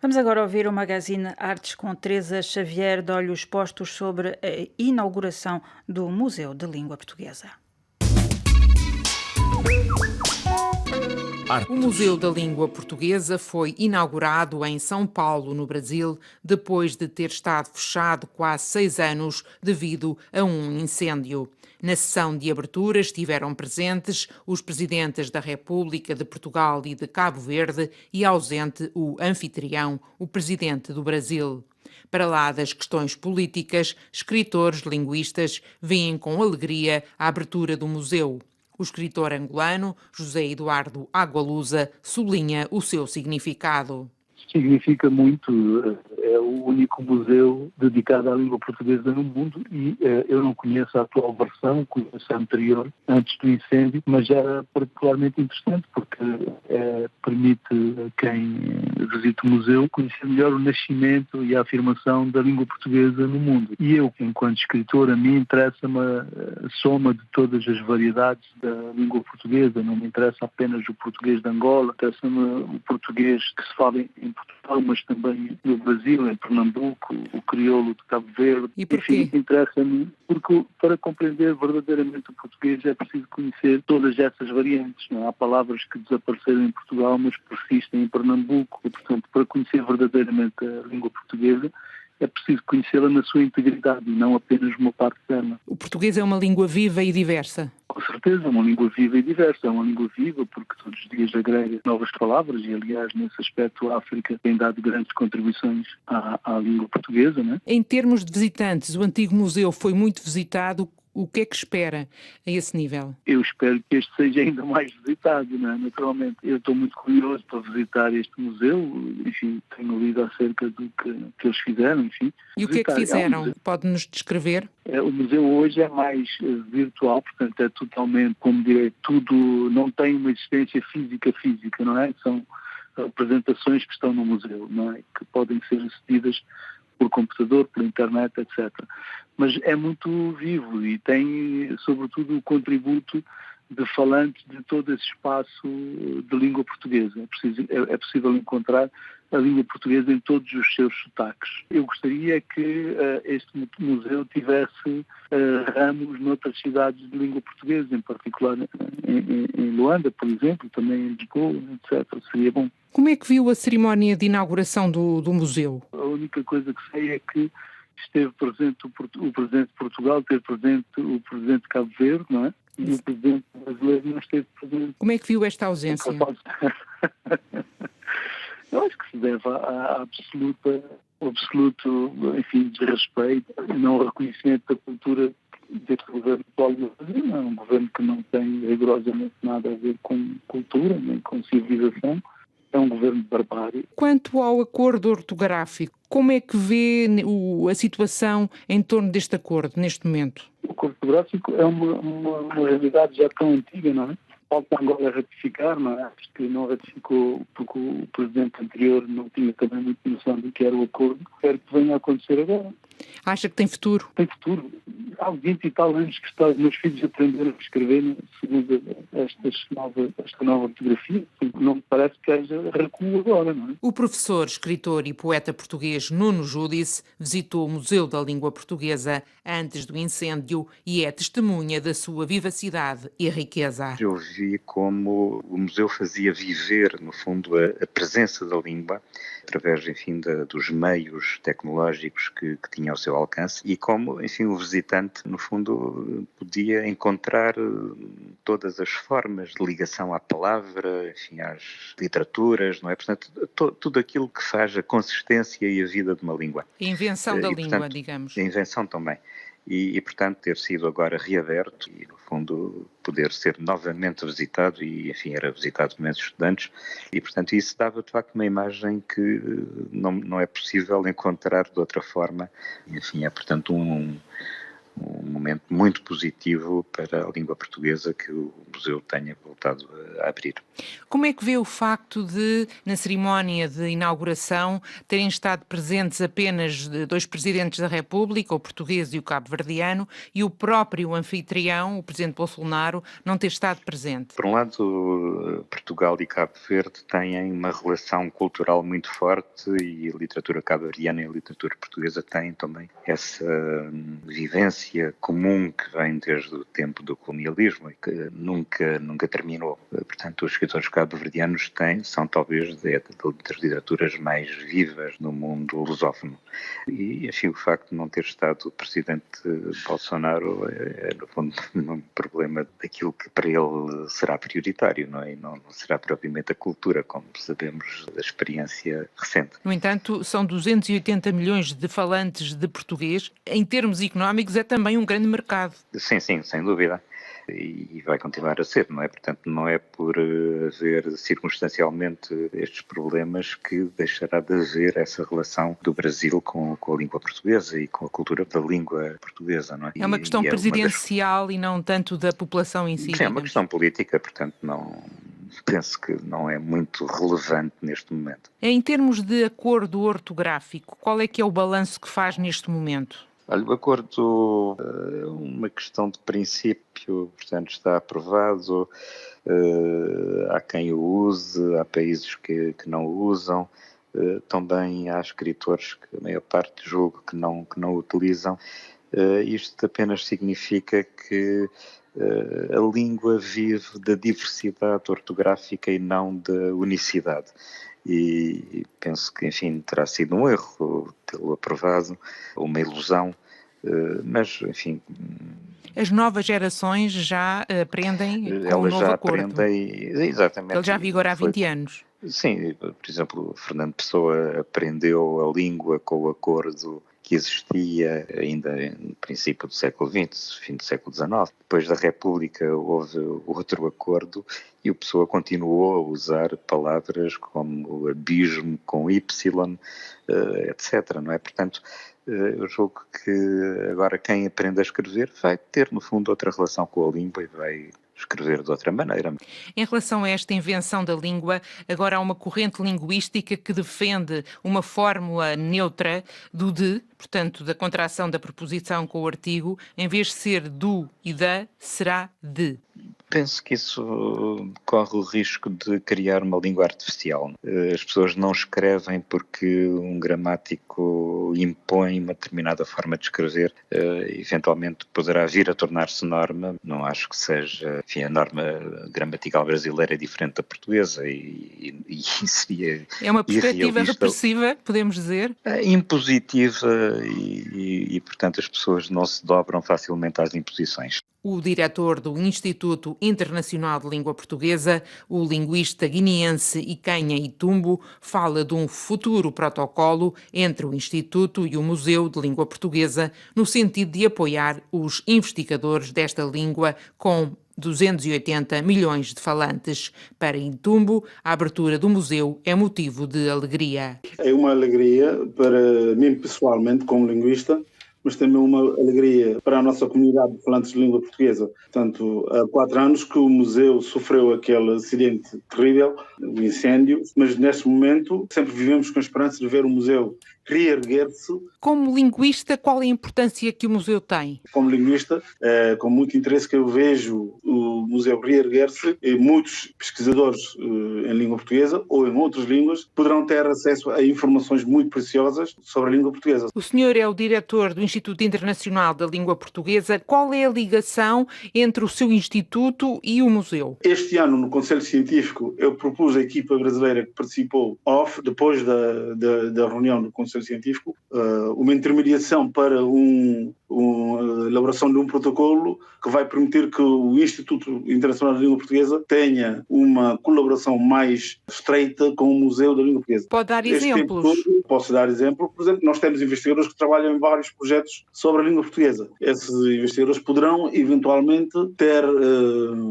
Vamos agora ouvir o magazine Artes com Teresa Xavier, de olhos postos sobre a inauguração do Museu de Língua Portuguesa. O Museu da Língua Portuguesa foi inaugurado em São Paulo, no Brasil, depois de ter estado fechado quase 6 anos devido a um incêndio. Na sessão de abertura estiveram presentes os presidentes da República de Portugal e de Cabo Verde e ausente o anfitrião, o presidente do Brasil. Para lá das questões políticas, escritores, linguistas veem com alegria a abertura do museu. O escritor angolano José Eduardo Agualusa sublinha o seu significado. Significa muito, é o único museu dedicado à língua portuguesa no mundo e eu não conheço a atual versão, conheço a anterior, antes do incêndio, mas era particularmente interessante porque permite a quem visita o museu conhecer melhor o nascimento e a afirmação da língua portuguesa no mundo. E eu, enquanto escritor, a mim interessa-me a soma de todas as variedades da língua portuguesa, não me interessa apenas o português de Angola, interessa-me o português que se fala em Portugal, mas também no Brasil, em Pernambuco, o crioulo de Cabo Verde. E porquê? Enfim, interessa-me porque para compreender verdadeiramente o português é preciso conhecer todas essas variantes. Não é? Há palavras que desapareceram em Portugal, mas persistem em Pernambuco. E, portanto, para conhecer verdadeiramente a língua portuguesa, é preciso conhecê-la na sua integridade e não apenas uma parte dela. O português é uma língua viva e diversa. Com certeza, é uma língua viva e diversa. É uma língua viva porque todos os dias agrega novas palavras e, aliás, nesse aspecto, a África tem dado grandes contribuições à língua portuguesa, não é? Em termos de visitantes, o antigo museu foi muito visitado. O que é que espera a esse nível? Eu espero que este seja ainda mais visitado, não é? Naturalmente. Eu estou muito curioso para visitar este museu, enfim, tenho lido acerca do que eles fizeram, enfim. E o que é que fizeram? Pode-nos descrever? O museu hoje é mais virtual, portanto é totalmente, como direi, tudo, não tem uma existência física, não é? São apresentações que estão no museu, não é? Que podem ser acedidas por computador, por internet, etc. Mas é muito vivo e tem, sobretudo, o contributo de falantes de todo esse espaço de língua portuguesa. É possível encontrar a língua portuguesa em todos os seus sotaques. Eu gostaria que este museu tivesse ramos noutras cidades de língua portuguesa, em particular em Luanda, por exemplo, também em Lisboa, etc. Seria bom. Como é que viu a cerimónia de inauguração do museu? A única coisa que sei é que esteve presente o Presidente de Portugal, esteve presente o Presidente de Cabo Verde, não é? E o Presidente brasileiro não esteve presente. Como é que viu esta ausência? Eu acho que se deve à absoluto, enfim, desrespeito, não reconhecimento da cultura deste governo atual do Brasil. Não é um governo que não tem rigorosamente nada a ver com cultura, nem com civilização. É um governo de barbárie. Quanto ao acordo ortográfico, como é que vê a situação em torno deste acordo, neste momento? O acordo ortográfico é uma realidade já tão antiga, não é? Falta Angola ratificar, não é? Acho que não ratificou porque o presidente anterior não tinha também muita noção do que era o acordo. Espero que venha a acontecer agora. Acha que tem futuro? Tem futuro. Há 20 e tal anos que os meus filhos aprenderam a escrever segundo esta nova ortografia. Não me parece que haja recuo agora, não é? O professor, escritor e poeta português Nuno Júdice visitou o Museu da Língua Portuguesa antes do incêndio e é testemunha da sua vivacidade e riqueza. Eu vi como o museu fazia viver, no fundo, a presença da língua através, enfim, dos meios tecnológicos que tinha ao seu alcance e como, enfim, o visitante, no fundo, podia encontrar todas as formas de ligação à palavra, enfim, às literaturas, não é? Portanto, tudo aquilo que faz a consistência e a vida de uma língua. A invenção da língua, portanto, digamos. A invenção também. E, portanto, ter sido agora reaberto e, no fundo, poder ser novamente visitado e, enfim, era visitado por imensos estudantes e, portanto, isso dava, de facto, uma imagem que não é possível encontrar de outra forma. Enfim, é, portanto, um um momento muito positivo para a língua portuguesa que o museu tenha voltado a abrir. Como é que vê o facto de, na cerimónia de inauguração, terem estado presentes apenas 2 presidentes da República, o português e o cabo-verdiano, e o próprio anfitrião, o presidente Bolsonaro, não ter estado presente? Por um lado, Portugal e Cabo Verde têm uma relação cultural muito forte e a literatura cabo-verdiana e a literatura portuguesa têm também essa vivência comum que vem desde o tempo do colonialismo e que nunca terminou. Portanto, os escritores cabo-verdianos são talvez das literaturas mais vivas no mundo lusófono. E, enfim, o facto de não ter estado o presidente Bolsonaro é no fundo, um problema daquilo que para ele será prioritário, não é? E não será propriamente a cultura, como sabemos da experiência recente. No entanto, são 280 milhões de falantes de português. Em termos económicos, é também um grande mercado. Sim, sem dúvida. E vai continuar a ser, não é? Portanto, não é por haver circunstancialmente estes problemas que deixará de haver essa relação do Brasil com a língua portuguesa e com a cultura da língua portuguesa, não é? É uma questão presidencial e não tanto da população em si. Sim, é uma questão política, portanto, penso que não é muito relevante neste momento. Em termos de acordo ortográfico, qual é que é o balanço que faz neste momento? Olha, o acordo é uma questão de princípio, portanto está aprovado, há quem o use, há países que não o usam, também há escritores que a maior parte julgo que não o utilizam. Isto apenas significa que a língua vive da diversidade ortográfica e não da unicidade. E penso que, enfim, terá sido um erro tê-lo aprovado, uma ilusão, mas, enfim... As novas gerações já aprendem com o novo acordo. Elas já aprendem, exatamente. Ele já vigora há 20 anos. Sim, por exemplo, Fernando Pessoa aprendeu a língua com o acordo que existia ainda no princípio do século XX, fim do século XIX. Depois da República houve outro acordo e o Pessoa continuou a usar palavras como abismo com Y, etc. Não é? Portanto, eu julgo que agora quem aprende a escrever vai ter, no fundo, outra relação com a língua e vai escrever de outra maneira. Em relação a esta invenção da língua, agora há uma corrente linguística que defende uma fórmula neutra do de, portanto, da contração da preposição com o artigo, em vez de ser do e da, será de. Penso que isso corre o risco de criar uma língua artificial. As pessoas não escrevem porque um gramático impõe uma determinada forma de escrever. Eventualmente poderá vir a tornar-se norma. Não acho que seja... Enfim, a norma gramatical brasileira é diferente da portuguesa e seria... É uma perspectiva repressiva, podemos dizer? Impositiva e, portanto, as pessoas não se dobram facilmente às imposições. O diretor do Instituto Internacional de Língua Portuguesa, o linguista guineense Ikenha Itumbo, fala de um futuro protocolo entre o Instituto e o Museu de Língua Portuguesa, no sentido de apoiar os investigadores desta língua com 280 milhões de falantes. Para Itumbo, a abertura do museu é motivo de alegria. É uma alegria para mim pessoalmente, como linguista, mas também uma alegria para a nossa comunidade de falantes de língua portuguesa. Portanto, há 4 anos que o museu sofreu aquele acidente terrível, o incêndio, mas neste momento sempre vivemos com a esperança de ver o museu reerguer-se. Como linguista, qual é a importância que o museu tem? Como linguista, com muito interesse que eu vejo o museu reerguer-se e muitos pesquisadores em língua portuguesa ou em outras línguas poderão ter acesso a informações muito preciosas sobre a língua portuguesa. O senhor é o diretor do Instituto Internacional da Língua Portuguesa. Qual é a ligação entre o seu instituto e o museu? Este ano, no Conselho Científico, eu propus à equipa brasileira que participou, depois da reunião do Conselho Científico, uma intermediação para uma elaboração de um protocolo que vai permitir que o Instituto Internacional da Língua Portuguesa tenha uma colaboração mais estreita com o Museu da Língua Portuguesa. Pode dar exemplos? Posso dar exemplo. Por exemplo, nós temos investigadores que trabalham em vários projetos sobre a língua portuguesa. Esses investigadores poderão, eventualmente, ter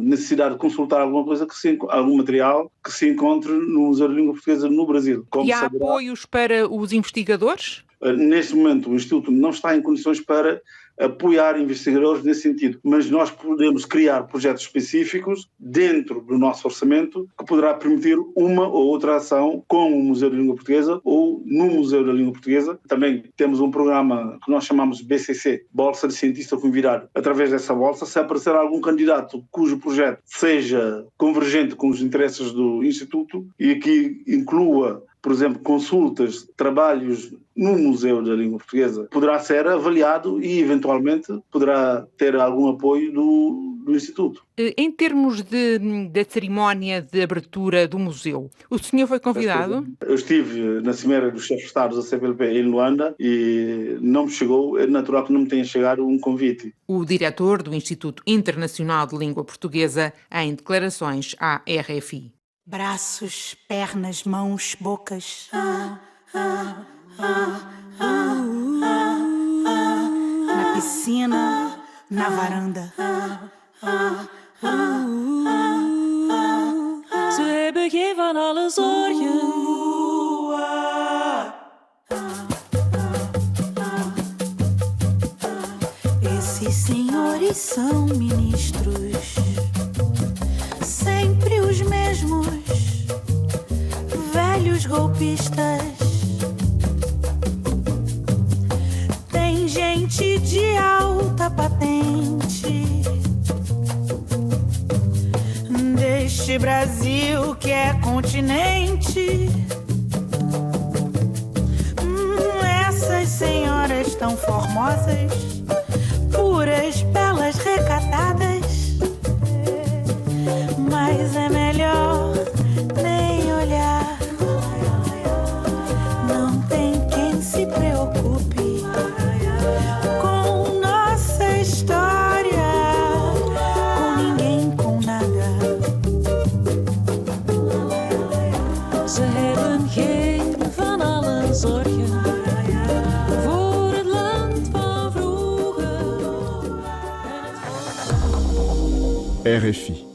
necessidade de consultar algum material que se encontre no Museu da Língua Portuguesa no Brasil. E há apoios para os investigadores? Neste momento, o Instituto não está em condições para apoiar investigadores nesse sentido. Mas nós podemos criar projetos específicos dentro do nosso orçamento que poderá permitir uma ou outra ação com o Museu da Língua Portuguesa ou no Museu da Língua Portuguesa. Também temos um programa que nós chamamos BCC, Bolsa de Cientista Convidado. Através dessa bolsa, se aparecer algum candidato cujo projeto seja convergente com os interesses do Instituto e que inclua, por exemplo, consultas, trabalhos no Museu da Língua Portuguesa, poderá ser avaliado e, eventualmente, poderá ter algum apoio do Instituto. Em termos da cerimónia de abertura do museu, o senhor foi convidado? Eu estive na Cimeira dos Chefes de Estado da CPLP em Luanda e não me chegou, é natural que não me tenha chegado um convite. O diretor do Instituto Internacional de Língua Portuguesa, em declarações à RFI. Braços, pernas, mãos, bocas. Na piscina, na varanda. Ze hebben geen van alle zorgen. Esses senhores são ministros, sempre os mesmos, velhos golpistas. Tem gente de alta patente deste Brasil que é continente. Essas senhoras tão formosas, puras, belas, recatadas, mas é melhor nem olhar. Não tem quem se preocupe com nossa história, com ninguém, com nada. Ze hebben geen van alle zorgen voor het land van vroeger. RFI